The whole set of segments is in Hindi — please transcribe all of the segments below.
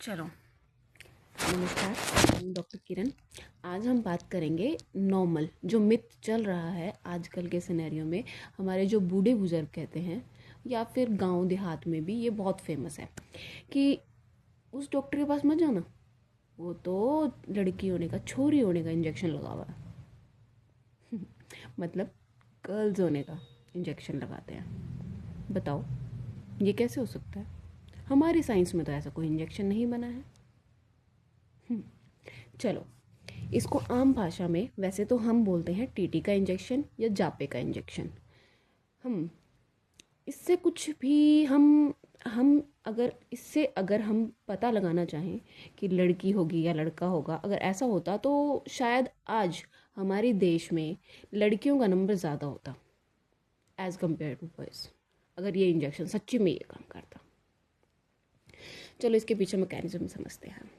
चलो, नमस्कार। मैं हूं डॉक्टर किरण। आज हम बात करेंगे नॉर्मल जो मिथ चल रहा है आजकल के सिनेरियो में। हमारे जो बूढ़े बुजुर्ग कहते हैं या फिर गांव देहात में भी ये बहुत फेमस है कि उस डॉक्टर के पास मत जाना, वो तो लड़की होने का छोरी होने का इंजेक्शन लगा हुआ है। मतलब गर्ल्स होने का इंजेक्शन लगाते हैं। बताओ ये कैसे हो सकता है? हमारी साइंस में तो ऐसा कोई इंजेक्शन नहीं बना है। चलो, इसको आम भाषा में वैसे तो हम बोलते हैं टीटी का इंजेक्शन या जापे का इंजेक्शन। हम इससे कुछ भी अगर हम पता लगाना चाहें कि लड़की होगी या लड़का होगा, अगर ऐसा होता तो शायद आज हमारे देश में लड़कियों का नंबर ज़्यादा होता एज़ कम्पेयर टू बॉयज़, अगर ये इंजेक्शन सच्ची में ये काम करता। चलो, इसके पीछे मैकेनिज्म समझते हैं।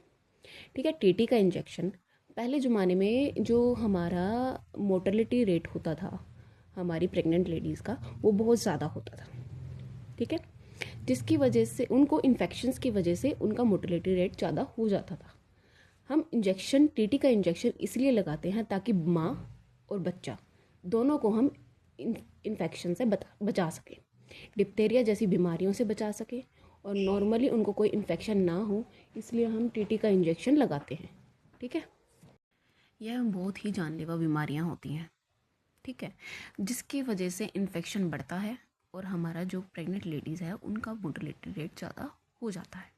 ठीक है, टीटी का इंजेक्शन पहले ज़माने में जो हमारा मोर्टेलिटी रेट होता था हमारी प्रेग्नेंट लेडीज़ का, वो बहुत ज़्यादा होता था। ठीक है, जिसकी वजह से उनको इन्फेक्शंस की वजह से उनका मोर्टेलिटी रेट ज़्यादा हो जाता था। हम इंजेक्शन टीटी का इंजेक्शन इसलिए लगाते हैं ताकि माँ और बच्चा दोनों को हम इन्फेक्शन से बचा सकें, डिप्थेरिया जैसी बीमारियों से बचा सकें और नॉर्मली उनको कोई इन्फेक्शन ना हो, इसलिए हम टीटी का इंजेक्शन लगाते हैं। ठीक है, यह बहुत ही जानलेवा बीमारियां होती हैं। ठीक है, जिसकी वजह से इन्फेक्शन बढ़ता है और हमारा जो प्रेग्नेंट लेडीज़ है उनका मोर्टेलिटी रेट ज़्यादा हो जाता है।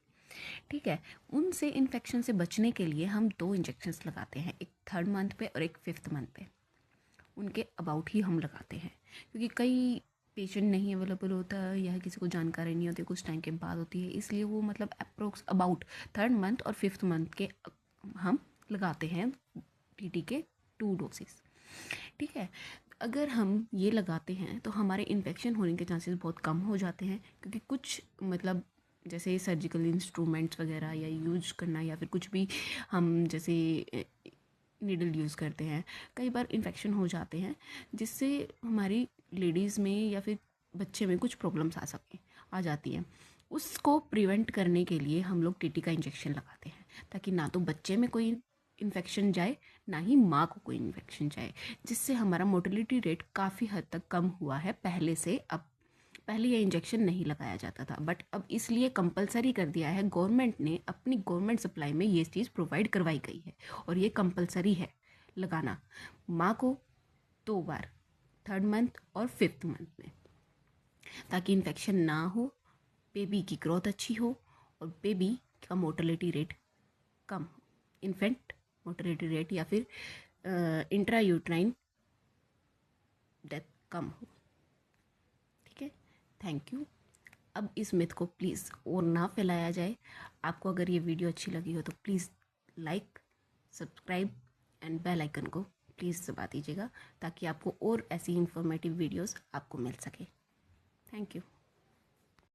ठीक है, उनसे इन्फेक्शन से बचने के लिए हम 2 इंजेक्शन्स लगाते हैं, एक 3rd मंथ पे और एक 5th मंथ पे। उनके अबाउट ही हम लगाते हैं क्योंकि कई पेशेंट नहीं अवेलेबल होता है या किसी को जानकारी नहीं होती, कुछ टाइम के बाद होती है, इसलिए वो मतलब अप्रोक्स अबाउट 3rd मंथ और 5th मंथ के हम लगाते हैं टीटी के 2 डोसेस। ठीक है, अगर हम ये लगाते हैं तो हमारे इन्फेक्शन होने के चांसेस बहुत कम हो जाते हैं क्योंकि कुछ मतलब जैसे सर्जिकल इंस्ट्रूमेंट्स वगैरह या यूज करना या फिर कुछ भी हम जैसे नीडल यूज़ करते हैं, कई बार इन्फेक्शन हो जाते हैं जिससे हमारी लेडीज़ में या फिर बच्चे में कुछ प्रॉब्लम्स आ जाती हैं। उसको प्रिवेंट करने के लिए हम लोग टीटी का इंजेक्शन लगाते हैं ताकि ना तो बच्चे में कोई इन्फेक्शन जाए ना ही माँ को कोई इन्फेक्शन जाए, जिससे हमारा मोर्टेलिटी रेट काफ़ी हद तक कम हुआ है पहले से। अब पहले ये इंजेक्शन नहीं लगाया जाता था बट अब इसलिए कंपलसरी कर दिया है, गवर्नमेंट ने अपनी गवर्नमेंट सप्लाई में ये चीज़ प्रोवाइड करवाई गई है और ये कंपलसरी है लगाना माँ को 2 बार, 3rd मंथ और 5th मंथ में, ताकि इन्फेक्शन ना हो, बेबी की ग्रोथ अच्छी हो और बेबी का मोर्टेलिटी रेट कम हो, इन्फेंट मोर्टेलिटी रेट या फिर इंट्रा यूट्राइन डेथ कम हो। ठीक है, थैंक यू। अब इस मिथ को प्लीज़ और ना फैलाया जाए। आपको अगर ये वीडियो अच्छी लगी हो तो please like, subscribe and bell icon को प्लीज़ दबा दीजिएगा ताकि आपको और ऐसी इंफॉर्मेटिव वीडियोस आपको मिल सके। Thank you.